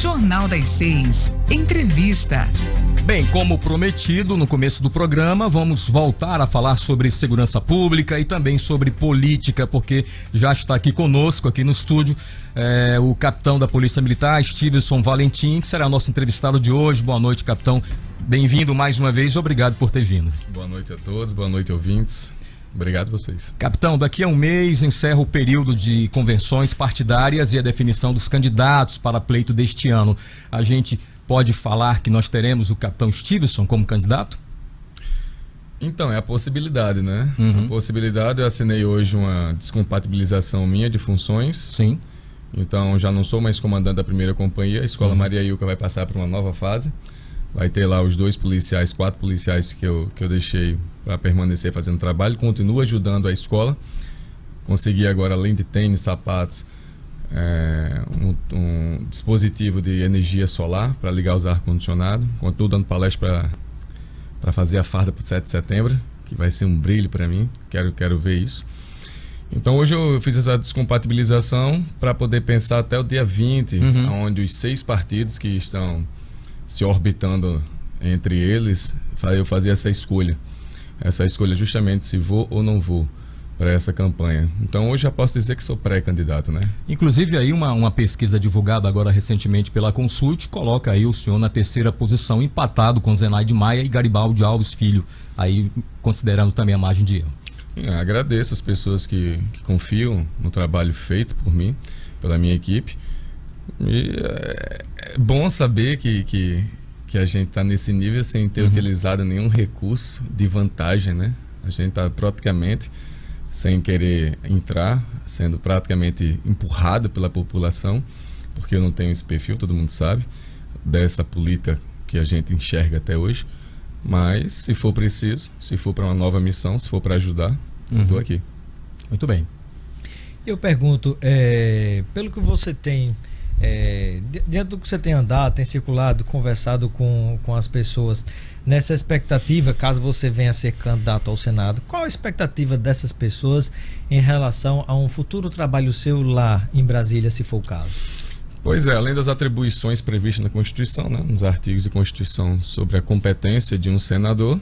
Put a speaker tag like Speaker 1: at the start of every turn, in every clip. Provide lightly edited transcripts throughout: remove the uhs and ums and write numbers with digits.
Speaker 1: Jornal das 6. Entrevista.
Speaker 2: Bem, como prometido no começo do programa, vamos voltar a falar sobre segurança pública e também sobre política, porque já está aqui conosco, aqui no estúdio, o capitão da Polícia Militar, Stevenson Valentim, que será o nosso entrevistado de hoje. Boa noite, capitão. Bem-vindo mais uma vez, obrigado por ter vindo.
Speaker 3: Boa noite a todos, boa noite, ouvintes. Obrigado a vocês.
Speaker 2: Capitão, daqui a um mês encerra o período de convenções partidárias e a definição dos candidatos para pleito deste ano. A gente pode falar que nós teremos o capitão Stevenson como candidato?
Speaker 3: Então, é a possibilidade, né?
Speaker 2: Uhum.
Speaker 3: A possibilidade, eu assinei hoje uma descompatibilização minha de funções.
Speaker 2: Sim.
Speaker 3: Então, já não sou mais comandante da primeira companhia. A Escola Maria Ilka vai passar por uma nova fase. Vai ter lá os 4 policiais que eu deixei para permanecer fazendo trabalho. Continuo ajudando a escola. Consegui agora, além de tênis, sapatos, um dispositivo de energia solar para ligar os ar-condicionado. Continuo dando palestra para fazer a farda para o 7 de setembro, que vai ser um brilho para mim. Quero ver isso. Então hoje eu fiz essa descompatibilização para poder pensar até o dia 20, onde os 6 partidos que estão se orbitando entre eles, eu fazia essa escolha justamente se vou ou não vou para essa campanha. Então hoje já posso dizer que sou pré-candidato, né?
Speaker 2: Inclusive aí uma pesquisa divulgada agora recentemente pela Consult coloca aí o senhor na 3ª posição, empatado com Zenaide Maia e Garibaldi Alves Filho, aí considerando também a margem de erro.
Speaker 3: Agradeço as pessoas que confiam no trabalho feito por mim, pela minha equipe. E é bom saber que a gente está nesse nível sem ter utilizado nenhum recurso de vantagem, né? A gente está praticamente sem querer entrar, sendo praticamente empurrado pela população, porque eu não tenho esse perfil, todo mundo sabe, dessa política que a gente enxerga até hoje. Mas se for preciso, se for para uma nova missão, se for para ajudar, estou aqui.
Speaker 2: Muito bem.
Speaker 4: Eu pergunto, pelo que você tem, diante do que você tem andado, tem circulado, conversado com as pessoas, nessa expectativa, caso você venha a ser candidato ao Senado, qual a expectativa dessas pessoas em relação a um futuro trabalho seu lá em Brasília, se for o caso?
Speaker 3: Pois é, além das atribuições previstas na Constituição, né, nos artigos de Constituição sobre a competência de um senador,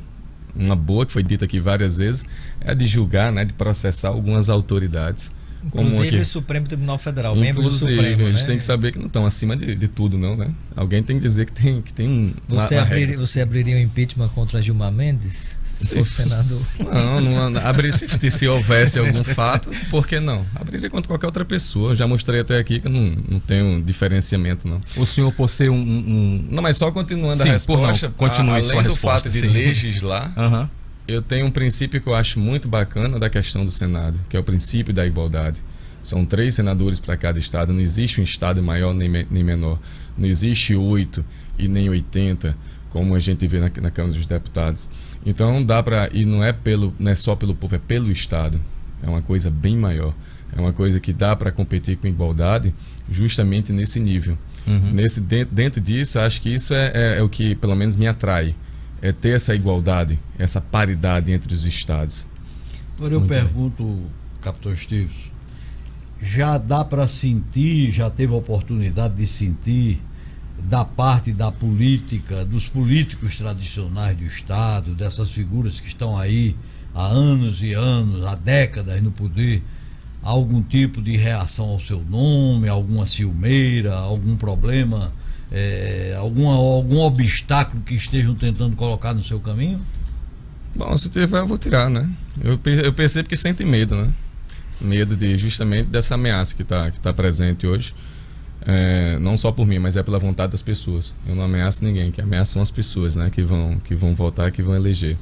Speaker 3: uma boa que foi dita aqui várias vezes, é a de julgar, né, de processar algumas autoridades.
Speaker 4: Inclusive o Supremo Tribunal Federal, membros do Supremo.
Speaker 3: A gente
Speaker 4: né?
Speaker 3: tem que saber que não estão acima de tudo, não, né? Alguém tem que dizer que tem
Speaker 4: Você abriria um impeachment contra Gilmar Mendes, se fosse senador?
Speaker 3: Não abriria se houvesse algum fato, por que não? Abriria contra qualquer outra pessoa. Já mostrei até aqui que eu não tenho diferenciamento, não.
Speaker 2: O senhor, por ser
Speaker 3: Não, mas só continuando a resposta,
Speaker 2: continue
Speaker 3: além
Speaker 2: sua
Speaker 3: do
Speaker 2: resposta,
Speaker 3: fato de legislar,
Speaker 2: eu
Speaker 3: tenho um princípio que eu acho muito bacana da questão do Senado, que é o princípio da igualdade. São 3 senadores para cada estado, não existe um estado maior nem menor. Não existe 8 e nem 80, como a gente vê na Câmara dos Deputados. Então dá para, e não é só pelo povo, é pelo estado. É uma coisa bem maior. É uma coisa que dá para competir com igualdade justamente nesse nível. Dentro disso, acho que isso é o que pelo menos me atrai. É ter essa igualdade, essa paridade entre os estados.
Speaker 5: Agora eu pergunto, capitão Esteves, já dá para sentir, já teve a oportunidade de sentir da parte da política, dos políticos tradicionais do estado, dessas figuras que estão aí há anos e anos, há décadas no poder, algum tipo de reação ao seu nome, alguma ciumeira, algum problema, algum obstáculo que estejam tentando colocar no seu caminho?
Speaker 3: Bom, se tiver eu vou tirar, né? Eu percebo que sentem medo, né? Medo justamente dessa ameaça que tá presente hoje, não só por mim, mas é pela vontade das pessoas. Eu não ameaço ninguém, que ameaçam as pessoas, né? Que vão votar, que vão eleger.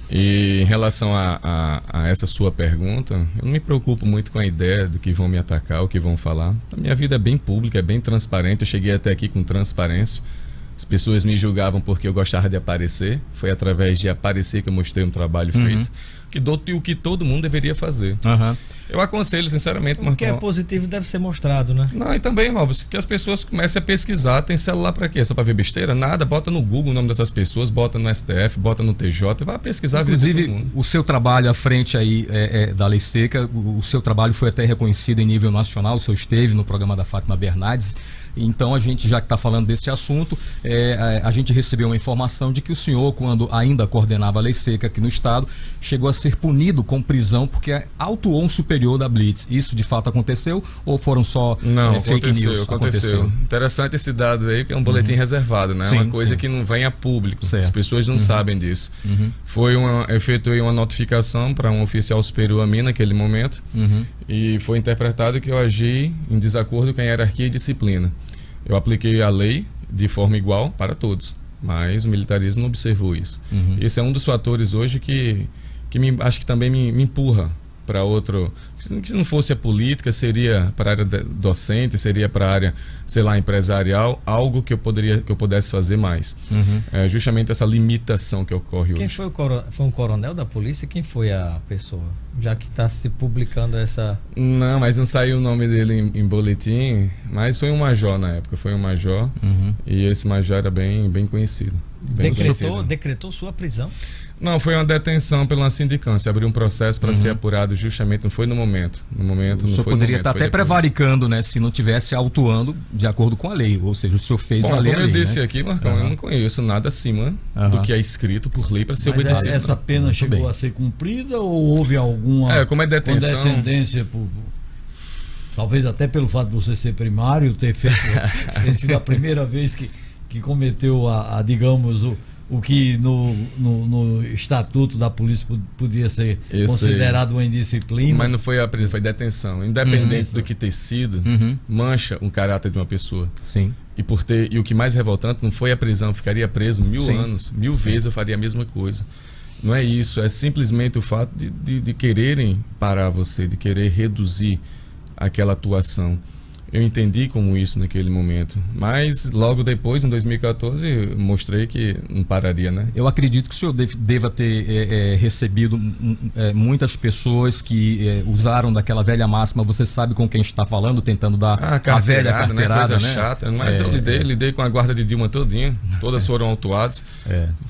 Speaker 3: E em relação a essa sua pergunta, eu não me preocupo muito com a ideia do que vão me atacar, o que vão falar. A minha vida é bem pública, é bem transparente. Eu cheguei até aqui com transparência. As pessoas me julgavam porque eu gostava de aparecer. Foi através de aparecer que eu mostrei um trabalho feito. O o que todo mundo deveria fazer. Eu aconselho, sinceramente,
Speaker 4: Marcão. O que é positivo deve ser mostrado, né?
Speaker 3: Não, e também, Robson, que as pessoas comecem a pesquisar. Tem celular para quê? Só para ver besteira? Nada. Bota no Google o nome dessas pessoas, bota no STF, bota no TJ, vai pesquisar.
Speaker 2: Inclusive, o seu trabalho à frente aí da Lei Seca, o seu trabalho foi até reconhecido em nível nacional, o senhor esteve no programa da Fátima Bernardes. Então, a gente, já que está falando desse assunto, a gente recebeu uma informação de que o senhor, quando ainda coordenava a Lei Seca aqui no Estado, chegou a ser punido com prisão porque autuou um superior da Blitz. Isso de fato aconteceu ou foram só fake news?
Speaker 3: Aconteceu. Interessante esse dado aí, que é um boletim reservado, né?
Speaker 2: Sim,
Speaker 3: uma coisa que não vem a público.
Speaker 2: Certo.
Speaker 3: As pessoas não sabem disso. Eu efetuei uma notificação para um oficial superior a mim naquele momento e foi interpretado que eu agi em desacordo com a hierarquia e disciplina. Eu apliquei a lei de forma igual para todos, mas o militarismo não observou isso. Esse é um dos fatores hoje que acho que também me empurra para outro. Se não fosse a política, seria para a área docente, seria para a área, sei lá, empresarial, algo que eu pudesse fazer mais. É justamente essa limitação que ocorre hoje.
Speaker 4: Quem foi foi um coronel da polícia? Quem foi a pessoa? Já que está se publicando essa...
Speaker 3: Não, mas não saiu o nome dele em boletim, mas foi um major na época, foi um major, e esse major era bem conhecido.
Speaker 4: Decretou sua prisão?
Speaker 3: Não, foi uma detenção pela sindicância. Abriu um processo para ser apurado justamente, não foi no momento.
Speaker 2: O senhor poderia estar até prevaricando, né? Se não tivesse autuando de acordo com a lei. Ou seja, o senhor fez valer a lei.
Speaker 3: Como eu disse aqui, Marcão, eu não conheço nada acima do que é escrito por lei para ser obedecido.
Speaker 5: Essa pena chegou a ser cumprida ou houve alguma
Speaker 3: como é detenção,
Speaker 5: condescendência por... Talvez até pelo fato de você ser primário, ter sido a primeira vez que cometeu digamos, o que no estatuto da polícia podia ser considerado uma indisciplina.
Speaker 3: Mas não foi a prisão, foi detenção. Independente do que ter sido, mancha o caráter de uma pessoa.
Speaker 2: Sim.
Speaker 3: E o que mais revoltante não foi a prisão, eu ficaria preso 1000 anos, 1000 vezes eu faria a mesma coisa. Não é isso, é simplesmente o fato de quererem parar você, de querer reduzir aquela atuação. Eu entendi como isso naquele momento, mas logo depois, em 2014, mostrei que não pararia, né?
Speaker 2: Eu acredito que o senhor deva ter recebido muitas pessoas que usaram daquela velha máxima, você sabe com quem está falando, tentando dar a velha carteirada,
Speaker 3: coisa chata, mas eu lidei com a guarda de Dilma todinha, todas foram autuadas,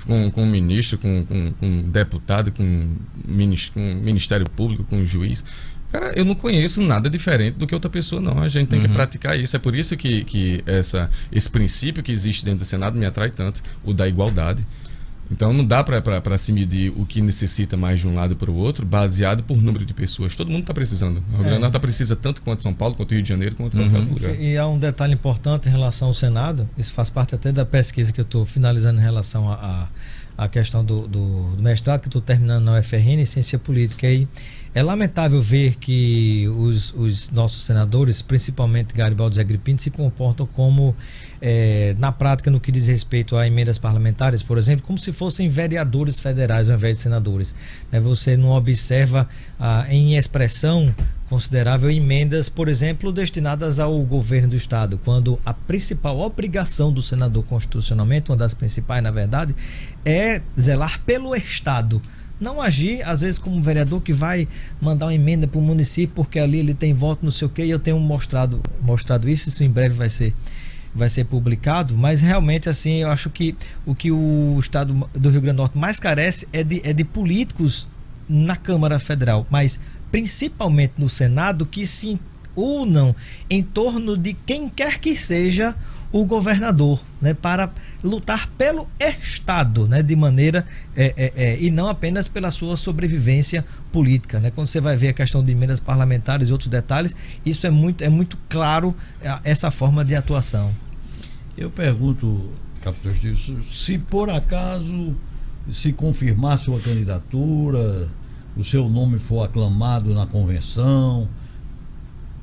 Speaker 3: com o ministro, com deputado, com Ministério Público, com o juiz. Cara, eu não conheço nada diferente do que outra pessoa, não. A gente tem que praticar isso. É por isso que esse princípio que existe dentro do Senado me atrai tanto, o da igualdade. Então não dá para se medir o que necessita mais de um lado para o outro, baseado por número de pessoas. Todo mundo está precisando. O Rio Grande do Norte precisa tanto quanto São Paulo, quanto Rio de Janeiro, quanto qualquer outro lugar.
Speaker 4: E há um detalhe importante em relação ao Senado, isso faz parte até da pesquisa que eu estou finalizando em relação à questão do mestrado, que eu estou terminando na UFRN, em Ciência Política. E é lamentável ver que os nossos senadores, principalmente Garibaldi e Zé Gripino, se comportam como, na prática, no que diz respeito a emendas parlamentares, por exemplo, como se fossem vereadores federais ao invés de senadores. Você não observa em expressão considerável emendas, por exemplo, destinadas ao governo do Estado, quando a principal obrigação do senador constitucionalmente, uma das principais, na verdade, é zelar pelo Estado. Não agir, às vezes, como um vereador que vai mandar uma emenda para o município porque ali ele tem voto, não sei o quê, e eu tenho mostrado isso em breve vai ser publicado, mas realmente, assim, eu acho que o que o Estado do Rio Grande do Norte mais carece é de políticos na Câmara Federal, mas principalmente no Senado, que se unam em torno de quem quer que seja o governador, né, para lutar pelo Estado, né, de maneira e não apenas pela sua sobrevivência política, né? Quando você vai ver a questão de emendas parlamentares e outros detalhes, isso é muito claro, essa forma de atuação.
Speaker 5: Eu pergunto, capitão Esteves, se por acaso se confirmar sua candidatura, o seu nome for aclamado na convenção,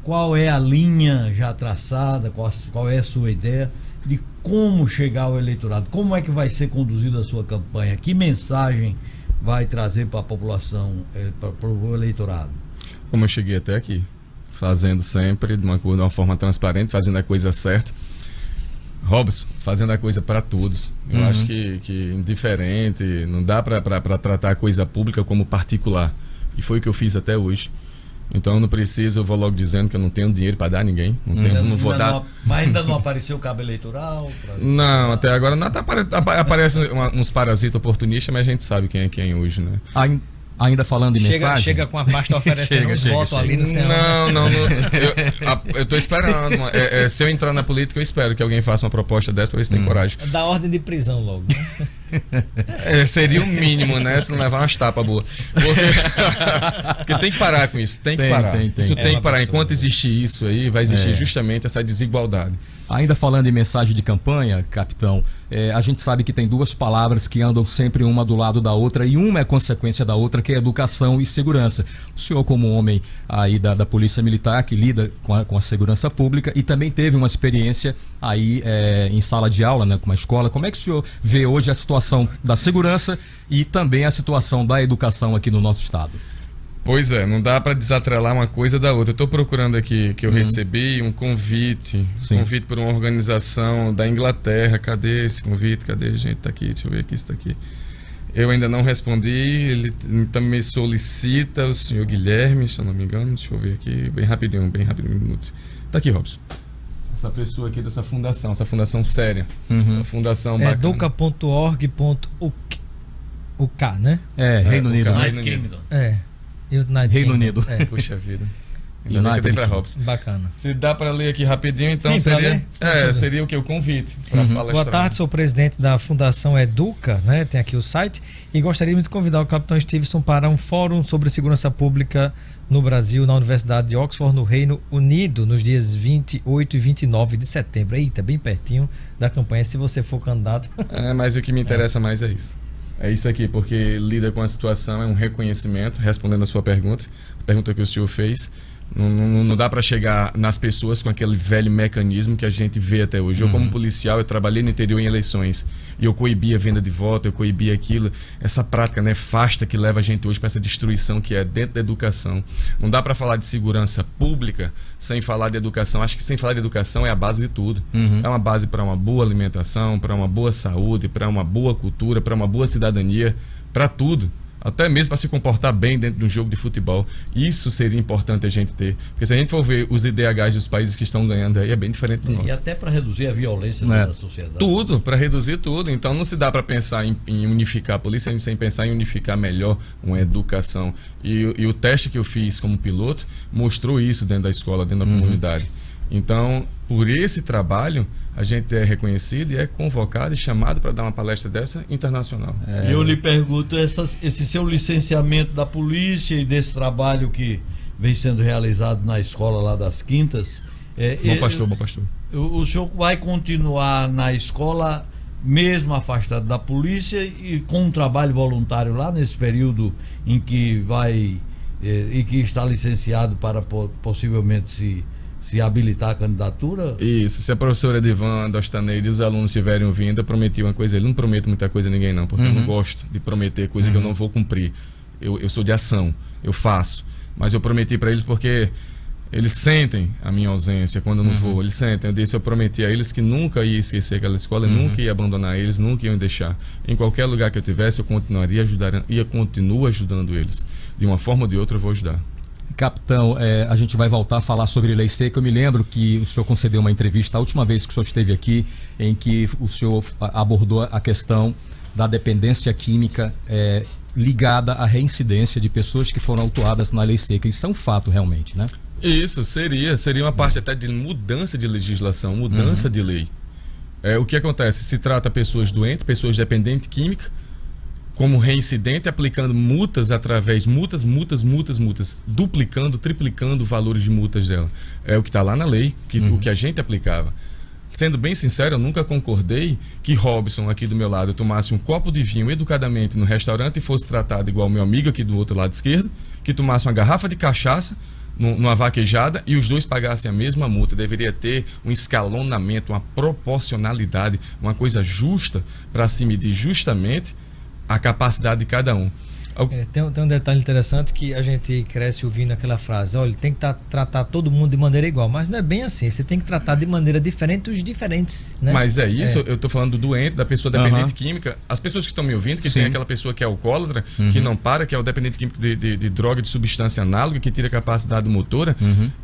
Speaker 5: qual é a linha já traçada, qual é a sua ideia de como chegar ao eleitorado? Como é que vai ser conduzida a sua campanha? Que mensagem vai trazer para a população, para o eleitorado?
Speaker 3: Como eu cheguei até aqui, fazendo sempre de uma forma transparente, fazendo a coisa certa. Robson, fazendo a coisa para todos. Eu acho que indiferente, não dá para tratar a coisa pública como particular. E foi o que eu fiz até hoje. Então eu não preciso, eu vou logo dizendo que eu não tenho dinheiro para dar a ninguém. Não vou dar.
Speaker 5: Mas ainda não apareceu o cabo eleitoral?
Speaker 3: Não, até agora nada aparece uns parasitas oportunistas, mas a gente sabe quem é quem hoje, né?
Speaker 2: Ainda falando em mensagem...
Speaker 4: Chega com a pasta oferecendo uns votos ali no céu.
Speaker 3: Não. Eu tô esperando. Se eu entrar na política, eu espero que alguém faça uma proposta dessa para ver se tem coragem.
Speaker 4: Da ordem de prisão logo.
Speaker 3: Seria o mínimo, né? Se não levar umas tapas boas. Porque tem que parar com isso. Tem que parar. Isso tem que parar. Enquanto existir isso aí, vai existir justamente essa desigualdade.
Speaker 2: Ainda falando em mensagem de campanha, capitão, a gente sabe que tem duas palavras que andam sempre uma do lado da outra e uma é consequência da outra, que é educação e segurança. O senhor, como homem aí da Polícia Militar, que lida com a segurança pública e também teve uma experiência aí em sala de aula, né, com uma escola, como é que o senhor vê hoje a situação da segurança e também a situação da educação aqui no nosso estado?
Speaker 3: Pois é, não dá para desatrelar uma coisa da outra. Eu estou procurando aqui que eu recebi um convite, convite por uma organização da Inglaterra. Cadê esse convite? Cadê, gente? Tá aqui, deixa eu ver aqui, está aqui. Eu ainda não respondi, ele também me solicita, o senhor Guilherme, se eu não me engano, deixa eu ver aqui, bem rapidinho, um minuto. Tá aqui, Robson. Essa pessoa aqui dessa fundação, essa fundação séria, essa fundação bacana.
Speaker 4: Educa.org.uk, né?
Speaker 2: Reino Unido.
Speaker 4: Reino Unido.
Speaker 3: Puxa vida. Ainda bem que pra Robson.
Speaker 4: Bacana.
Speaker 3: Se dá para ler aqui rapidinho, então seria o que? O convite para palestrar.
Speaker 4: Boa tarde, sou o presidente da Fundação Educa, né? Tem aqui o site, e gostaríamos de convidar o capitão Stevenson para um fórum sobre segurança pública no Brasil, na Universidade de Oxford, no Reino Unido, nos dias 28 e 29 de setembro. Eita, bem pertinho da campanha, se você for candidato.
Speaker 3: Mas o que me interessa mais é isso. É isso aqui, porque lida com a situação, é um reconhecimento, respondendo a sua pergunta, a pergunta que o senhor fez. Não dá para chegar nas pessoas com aquele velho mecanismo que a gente vê até hoje. Eu, como policial, eu trabalhei no interior em eleições e eu coibia a venda de voto, eu coibia aquilo, essa prática nefasta que leva a gente hoje para essa destruição que é dentro da educação. Não dá para falar de segurança pública sem falar de educação. Acho que sem falar de educação é a base de tudo. É uma base para uma boa alimentação, para uma boa saúde, para uma boa cultura, para uma boa cidadania, para tudo. Até mesmo para se comportar bem dentro de um jogo de futebol. Isso seria importante a gente ter. Porque se a gente for ver os IDHs dos países que estão ganhando aí, é bem diferente do nosso.
Speaker 5: E até para reduzir a violência da sociedade.
Speaker 3: Tudo, para reduzir tudo. Então não se dá para pensar em unificar a polícia sem pensar em unificar melhor uma educação. E o teste que eu fiz como piloto mostrou isso dentro da escola, dentro da comunidade. Então, por esse trabalho, a gente é reconhecido e é convocado e chamado para dar uma palestra dessa internacional.
Speaker 5: Eu lhe pergunto, esse seu licenciamento da polícia e desse trabalho que vem sendo realizado na escola lá das Quintas...
Speaker 3: Bom pastor.
Speaker 5: O senhor vai continuar na escola mesmo afastado da polícia e com um trabalho voluntário lá nesse período em que vai e que está licenciado para possivelmente se habilitar a candidatura?
Speaker 3: Isso, se a professora Edivanda Ostaneide e os alunos tiverem vindo, eu prometi uma coisa, eu não prometo muita coisa a ninguém não, porque eu não gosto de prometer coisa que eu não vou cumprir. Eu sou de ação, eu faço, mas eu prometi para eles porque eles sentem a minha ausência quando eu não vou, eles sentem. Eu prometi a eles que nunca ia esquecer aquela escola, nunca ia abandonar eles, nunca ia deixar. Em qualquer lugar que eu tivesse, eu continuaria continuo ajudando eles. De uma forma ou de outra eu vou ajudar.
Speaker 2: Capitão, a gente vai voltar a falar sobre lei seca. Eu me lembro que o senhor concedeu uma entrevista a última vez que o senhor esteve aqui, em que o senhor abordou a questão da dependência química ligada à reincidência de pessoas que foram autuadas na lei seca. Isso é um fato realmente, né?
Speaker 3: Isso, seria uma parte até de mudança de legislação, mudança de lei. O que acontece? Se trata pessoas doentes, pessoas dependentes química, como reincidente, aplicando multas através multas, duplicando, triplicando valores de multas dela. É o que está lá na lei, o que a gente aplicava. Sendo bem sincero, eu nunca concordei que Robson, aqui do meu lado, tomasse um copo de vinho educadamente no restaurante e fosse tratado igual meu amigo aqui do outro lado esquerdo, que tomasse uma garrafa de cachaça numa vaquejada e os dois pagassem a mesma multa. Deveria ter um escalonamento, uma proporcionalidade, uma coisa justa para se medir justamente a capacidade de cada um.
Speaker 4: Tem um detalhe interessante que a gente cresce ouvindo aquela frase: olha, tem que tratar todo mundo de maneira igual, mas não é bem assim, você tem que tratar de maneira diferente os diferentes, né?
Speaker 3: Mas é isso, eu tô falando do doente, da pessoa dependente química. As pessoas que estão me ouvindo, que tem aquela pessoa que é alcoólatra, que não para, que é o dependente químico de droga, de substância análoga, que tira a capacidade motora,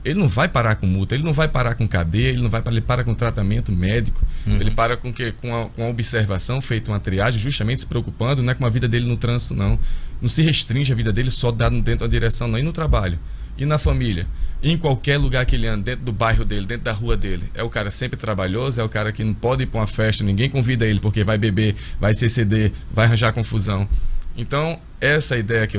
Speaker 3: ele não vai parar com multa, ele não vai parar com cadeia, ele para com tratamento médico, ele para com a observação, feita uma triagem, justamente se preocupando, não é com a vida dele no trânsito, não. Não se restringe a vida dele só dentro da direção, não. E no trabalho, e na família, e em qualquer lugar que ele anda, dentro do bairro dele, dentro da rua dele. É o cara sempre trabalhoso, é o cara que não pode ir para uma festa, ninguém convida ele porque vai beber, vai se exceder, vai arranjar confusão. Então, essa ideia,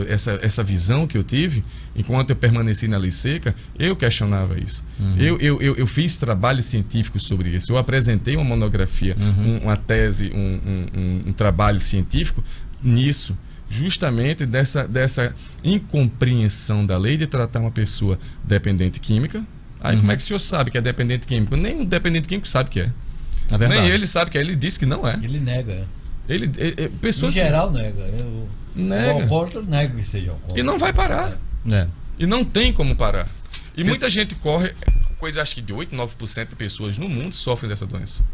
Speaker 3: essa visão que eu tive, enquanto eu permaneci na Lei Seca, eu questionava isso. Eu fiz trabalho científico sobre isso. Eu apresentei uma monografia, uma tese, um trabalho científico nisso. Justamente dessa incompreensão da lei de tratar uma pessoa dependente química. Aí como é que o senhor sabe que é dependente químico? Nem o dependente químico sabe que é. Nem ele sabe que é. Ele disse que não é.
Speaker 5: Ele nega.
Speaker 3: Pessoas
Speaker 5: em geral nega.
Speaker 3: Nega.
Speaker 5: O alcoólatra nega que seja alcoólatra.
Speaker 3: E não vai parar. E não tem como parar. E muita gente corre, coisa acho que de 8, 9% de pessoas no mundo sofrem dessa doença.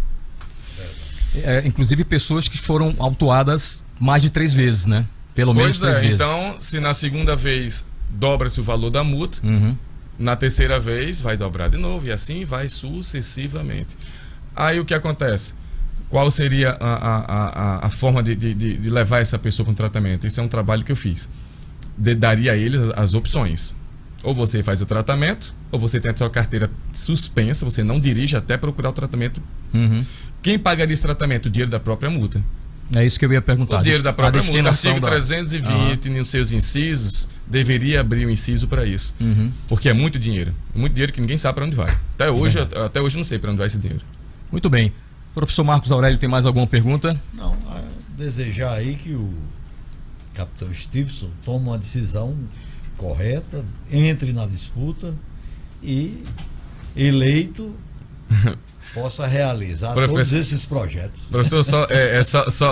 Speaker 2: Inclusive pessoas que foram autuadas mais de 3 vezes, né? Pelo menos 3 vezes.
Speaker 3: Então, se na segunda vez dobra-se o valor da multa, na terceira vez vai dobrar de novo, e assim vai sucessivamente. Aí o que acontece? Qual seria a forma de levar essa pessoa para um tratamento? Isso é um trabalho que eu fiz. Daria a eles as opções. Ou você faz o tratamento, ou você tem a sua carteira suspensa, você não dirige até procurar o tratamento. Quem pagaria esse tratamento? O dinheiro da própria multa.
Speaker 2: É isso que eu ia perguntar.
Speaker 3: O dinheiro da própria multa, artigo 320, nos seus incisos, deveria abrir um inciso para isso. Porque é muito dinheiro. Muito dinheiro que ninguém sabe para onde vai. Até hoje eu não sei para onde vai esse dinheiro.
Speaker 2: Muito bem. Professor Marcos Aurélio, tem mais alguma pergunta?
Speaker 5: Não, desejar aí que o capitão Stevenson tome uma decisão correta, entre na disputa e, eleito, possa realizar todos esses projetos.
Speaker 3: Professor,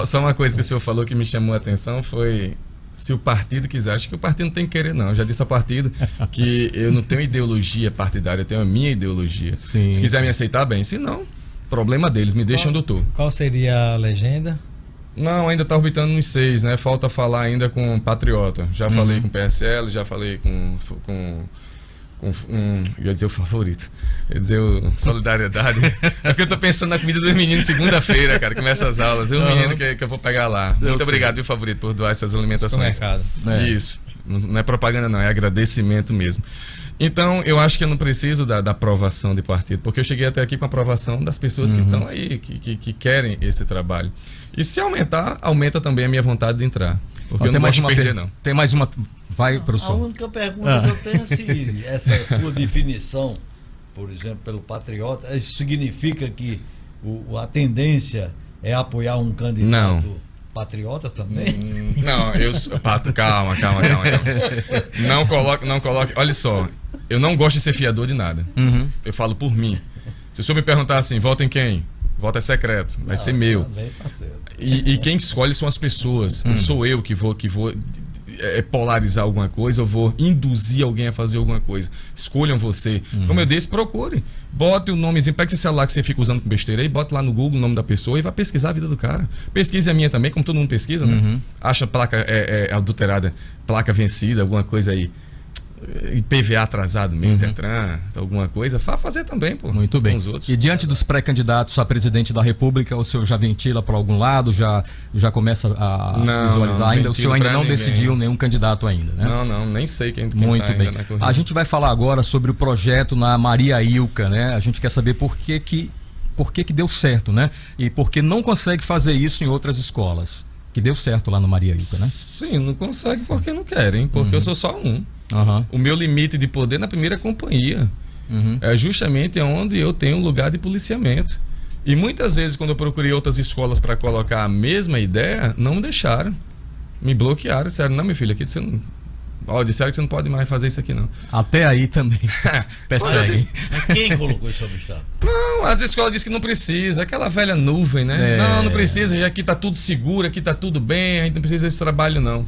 Speaker 3: só uma coisa que o senhor falou que me chamou a atenção foi se o partido quiser. Acho que o partido não tem que querer, não. Eu já disse ao partido que eu não tenho ideologia partidária, eu tenho a minha ideologia.
Speaker 2: Sim,
Speaker 3: se quiser me aceitar, bem. Se não, problema deles, me deixam doutor.
Speaker 4: Qual seria a legenda?
Speaker 3: Não, ainda está orbitando nos 6, né? Falta falar ainda com Patriota. Já falei com PSL, já falei com ia dizer o favorito, ia dizer o Solidariedade. É porque eu tô pensando na comida dos meninos segunda-feira, cara, começa as aulas. É o menino que eu vou pegar lá. Muito obrigado, viu, favorito, por doar essas alimentações. Isso. Não é propaganda, não, é agradecimento mesmo. Então, eu acho que eu não preciso da aprovação de partido, porque eu cheguei até aqui com a aprovação das pessoas que estão aí, que querem esse trabalho. E se aumentar, aumenta também a minha vontade de entrar. Porque eu não posso perder, não.
Speaker 2: Tem mais uma... Vai, professor.
Speaker 5: A única pergunta que eu tenho é se essa sua definição, por exemplo, pelo Patriota, isso significa que a tendência é apoiar um candidato patriota também?
Speaker 3: Não, calma. Não coloque. Olha só, eu não gosto de ser fiador de nada. Eu falo por mim. Se o senhor me perguntar assim, vota em quem? Voto é secreto, vai ser meu.
Speaker 5: Tá certo.
Speaker 3: E quem escolhe são as pessoas. Não sou eu que vou polarizar alguma coisa, eu vou induzir alguém a fazer alguma coisa. Escolham você. Como eu disse, procure. Bote o nomezinho, pega esse celular que você fica usando com besteira aí, bote lá no Google o nome da pessoa e vai pesquisar a vida do cara. Pesquise a minha também, como todo mundo pesquisa, né? Acha placa adulterada, placa vencida, alguma coisa aí. IPVA atrasado mesmo, Detran, alguma coisa, fazer também, pô.
Speaker 2: Muito bem.
Speaker 3: Os outros.
Speaker 2: E diante dos pré-candidatos a presidente da República, o senhor já ventila para algum lado, já começa a visualizar ainda? O senhor ainda não decidiu nenhum candidato ainda, né?
Speaker 3: Não, nem sei quem
Speaker 2: Muito
Speaker 3: tá
Speaker 2: bem.
Speaker 3: Ainda na corrida.
Speaker 2: A gente vai falar agora sobre o projeto na Maria Ilka, né? A gente quer saber por que deu certo, né? E por que não consegue fazer isso em outras escolas. Que deu certo lá no Maria Ilka, né?
Speaker 3: Sim, não consegue porque não querem, porque eu sou só um. O meu limite de poder na primeira companhia é justamente onde eu tenho um lugar de policiamento. E muitas vezes, quando eu procurei outras escolas para colocar a mesma ideia, não me deixaram. Me bloquearam, disseram, não, meu filho, aqui você não... disseram que você não pode mais fazer isso aqui, não.
Speaker 2: Até aí também perseguem.
Speaker 5: Mas quem colocou esse obstáculo?
Speaker 3: Não, as escolas dizem que não precisa, aquela velha nuvem, né? Não precisa, já aqui tá tudo seguro, aqui tá tudo bem, a gente não precisa desse trabalho, não.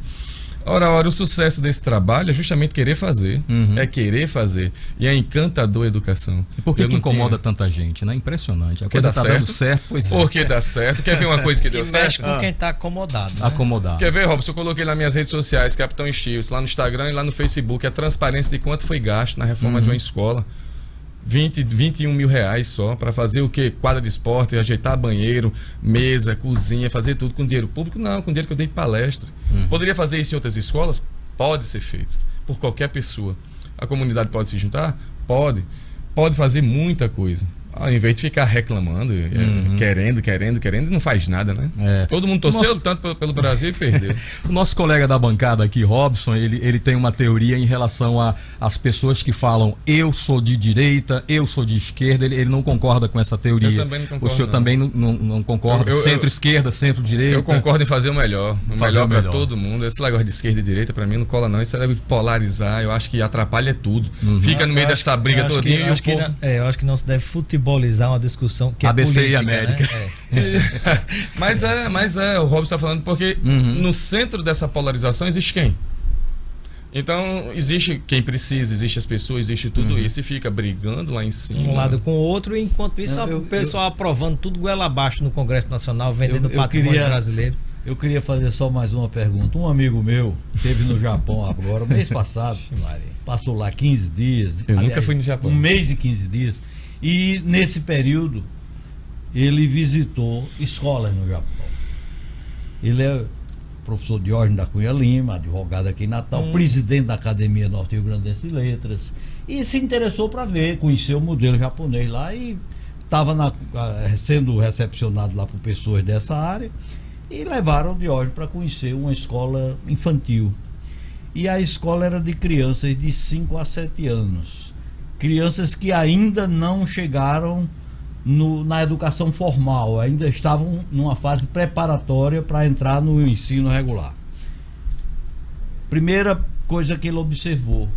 Speaker 3: Ora, o sucesso desse trabalho é justamente querer fazer. É querer fazer. E é encantador a educação.
Speaker 2: E por que incomoda tanta gente, né? Impressionante. A coisa tá dando certo, pois é.
Speaker 3: Porque dá certo. Quer ver uma coisa que deu certo?
Speaker 4: Mexe com quem tá acomodado. Né?
Speaker 2: Acomodado.
Speaker 3: Quer ver, Robson? Eu coloquei nas minhas redes sociais, Capitão Stives, lá no Instagram e lá no Facebook, a transparência de quanto foi gasto na reforma de uma escola. 21 mil reais só, para fazer o quê? Quadra de esporte, ajeitar banheiro, mesa, cozinha, fazer tudo com dinheiro público? Não, com dinheiro que eu dei de palestra. Poderia fazer isso em outras escolas? Pode ser feito, por qualquer pessoa. A comunidade pode se juntar? Pode. Pode fazer muita coisa. Ao invés de ficar reclamando, querendo, e não faz nada, né? Todo mundo torceu tanto pelo Brasil e perdeu.
Speaker 2: O nosso colega da bancada aqui, Robson, ele tem uma teoria em relação às pessoas que falam eu sou de direita, eu sou de esquerda, ele não concorda com essa teoria.
Speaker 3: Eu também não concordo.
Speaker 2: O senhor também não concorda? Centro-esquerda, centro-direita?
Speaker 3: Eu concordo em fazer o melhor. O melhor para todo mundo. Esse negócio de esquerda e direita, para mim, não cola não. Esse negócio de polarizar, eu acho que atrapalha tudo. Fica no meio dessa briga todinha e o povo...
Speaker 4: Eu acho que não se deve futebolizar uma discussão que
Speaker 2: ABC
Speaker 4: é política,
Speaker 2: e América.
Speaker 4: Né?
Speaker 3: Mas o Robson está falando porque no centro dessa polarização existe quem? Então existe quem precisa, existe as pessoas, existe tudo isso e fica brigando lá em cima.
Speaker 4: Um lado com o outro, e enquanto isso o pessoal aprovando tudo goela abaixo no Congresso Nacional, vendendo patrimônio brasileiro.
Speaker 5: Eu queria fazer só mais uma pergunta. Um amigo meu esteve no Japão agora, mês passado, passou lá 15 dias.
Speaker 3: Nunca fui no Japão.
Speaker 5: 1 mês e 15 dias. E nesse período ele visitou escolas no Japão. Ele é professor Diógenes da Cunha Lima, advogado aqui em Natal, presidente da Academia Norte-Rio Grandense de Letras, e se interessou para ver, conhecer o modelo japonês lá, e estava sendo recepcionado lá por pessoas dessa área, e levaram o Diógenes para conhecer uma escola infantil. E a escola era de crianças de 5 a 7 anos. Crianças que ainda não chegaram na educação formal, ainda estavam numa fase preparatória para entrar no ensino regular. Primeira coisa que ele observou: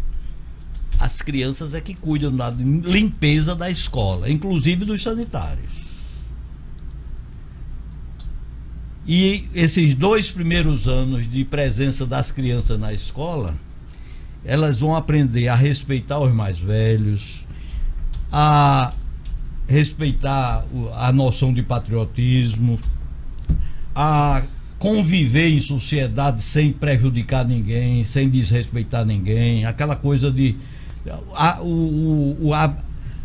Speaker 5: as crianças é que cuidam da limpeza da escola, inclusive dos sanitários. E esses 2 primeiros anos de presença das crianças na escola, elas vão aprender a respeitar os mais velhos, a respeitar a noção de patriotismo, a conviver em sociedade sem prejudicar ninguém, sem desrespeitar ninguém, aquela coisa de...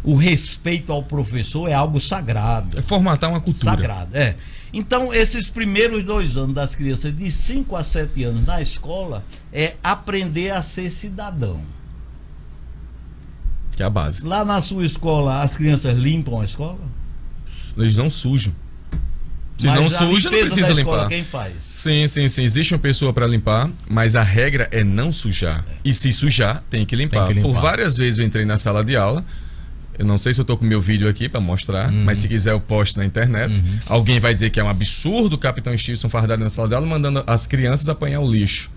Speaker 5: O respeito ao professor é algo sagrado.
Speaker 3: É formatar uma cultura.
Speaker 5: Sagrado, é. Então, esses primeiros 2 anos das crianças, de 5 a 7 anos na escola, é aprender a ser cidadão.
Speaker 3: Que é a base.
Speaker 5: Lá na sua escola, as crianças limpam a escola?
Speaker 3: Eles não sujam. Se
Speaker 5: Mas
Speaker 3: não suja, não precisa limpar.
Speaker 5: Quem faz?
Speaker 3: Sim. Existe uma pessoa para limpar, mas a regra é não sujar. E se sujar, tem que limpar. Por várias vezes eu entrei na sala de aula. Eu não sei se eu tô com meu vídeo aqui para mostrar, mas se quiser eu posto na internet. Alguém vai dizer que é um absurdo o Capitão Stevenson fardado na sala de aula mandando as crianças apanhar o lixo.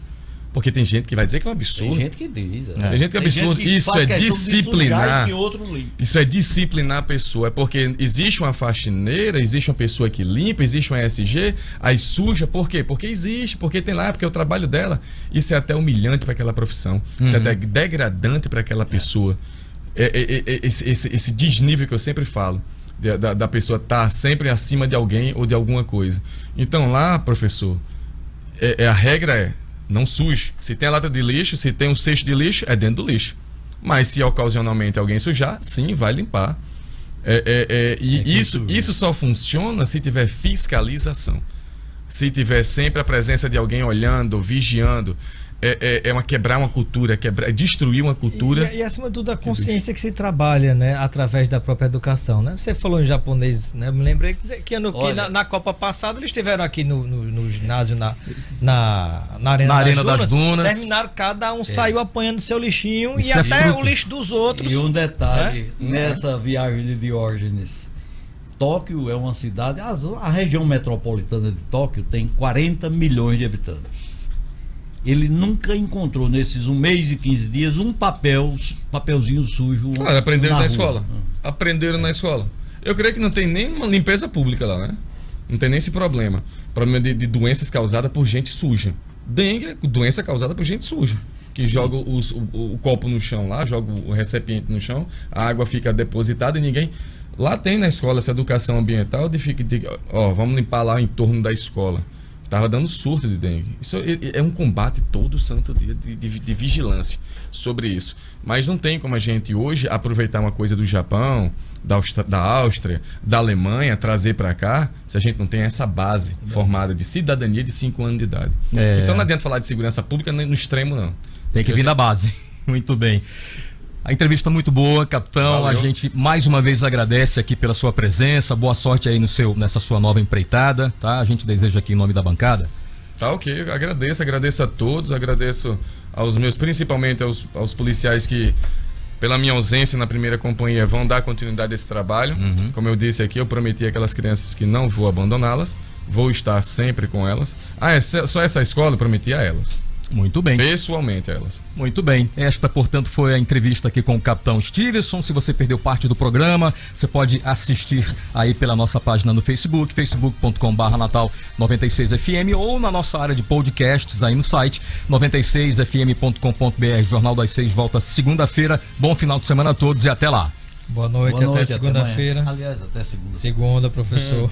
Speaker 3: Porque tem gente que vai dizer que é um absurdo.
Speaker 5: Tem gente que diz.
Speaker 3: Tem gente que é absurdo. Isso é disciplinar. Isso é disciplinar a pessoa. É porque existe uma faxineira, existe uma pessoa que limpa, existe uma ESG, aí suja. Por quê? Porque existe, porque tem lá, porque é o trabalho dela. Isso é até humilhante para aquela profissão. Isso é até degradante para aquela pessoa. Esse desnível que eu sempre falo, da pessoa estar sempre acima de alguém ou de alguma coisa. Então lá, professor, a regra é não suje. Se tem a lata de lixo, se tem um cesto de lixo, é dentro do lixo. Mas se ocasionalmente alguém sujar, sim, vai limpar. Isso só funciona se tiver fiscalização. Se tiver sempre a presença de alguém olhando, vigiando. Quebrar uma cultura, destruir uma cultura.
Speaker 4: E acima de tudo a consciência que se trabalha, né, através da própria educação, né? Você falou em japonês, né? Eu me lembrei que na Copa passada eles estiveram aqui no ginásio, na Arena das Dunas. Terminaram, cada um saiu apanhando seu lixinho e até o lixo dos outros.
Speaker 5: E um detalhe, nessa viagem de Diógenes, Tóquio é uma cidade, a região metropolitana de Tóquio tem 40 milhões de habitantes. Ele nunca encontrou nesses 1 mês e 15 dias um papelzinho sujo.
Speaker 3: Aprenderam na escola. Aprenderam na escola. Eu creio que não tem nem uma limpeza pública lá, né? Não tem nem esse problema. Problema de doenças causadas por gente suja. Dengue é doença causada por gente suja, que joga o copo no chão lá, joga o recipiente no chão, a água fica depositada e ninguém... Lá tem na escola essa educação ambiental vamos limpar lá o entorno da escola. Estava dando surto de dengue. Isso é um combate todo santo dia de vigilância sobre isso. Mas não tem como a gente hoje aproveitar uma coisa do Japão, da Áustria, da Alemanha, trazer para cá, se a gente não tem essa base formada de cidadania de 5 anos de idade. Então não adianta falar de segurança pública no extremo, não.
Speaker 2: Tem que vir da base. Muito bem. A entrevista muito boa, capitão. Valeu. A gente mais uma vez agradece aqui pela sua presença. Boa sorte aí nessa sua nova empreitada, tá? A gente deseja aqui em nome da bancada.
Speaker 3: Tá, ok. Agradeço a todos, agradeço principalmente aos policiais que, pela minha ausência na primeira companhia, vão dar continuidade a esse trabalho. Como eu disse aqui, eu prometi àquelas crianças que não vou abandoná-las, vou estar sempre com elas. Só essa escola eu prometi a elas.
Speaker 2: Muito bem.
Speaker 3: Pessoalmente elas.
Speaker 2: Muito bem. Esta, portanto, foi a entrevista aqui com o capitão Stevenson. Se você perdeu parte do programa, você pode assistir aí pela nossa página no Facebook, facebook.com/natal96fm, ou na nossa área de podcasts aí no site 96fm.com.br. Jornal das 6 volta segunda-feira. Bom final de semana a todos e até lá.
Speaker 4: Boa noite, até segunda-feira.
Speaker 5: Aliás, até segunda.
Speaker 4: Segunda, professor.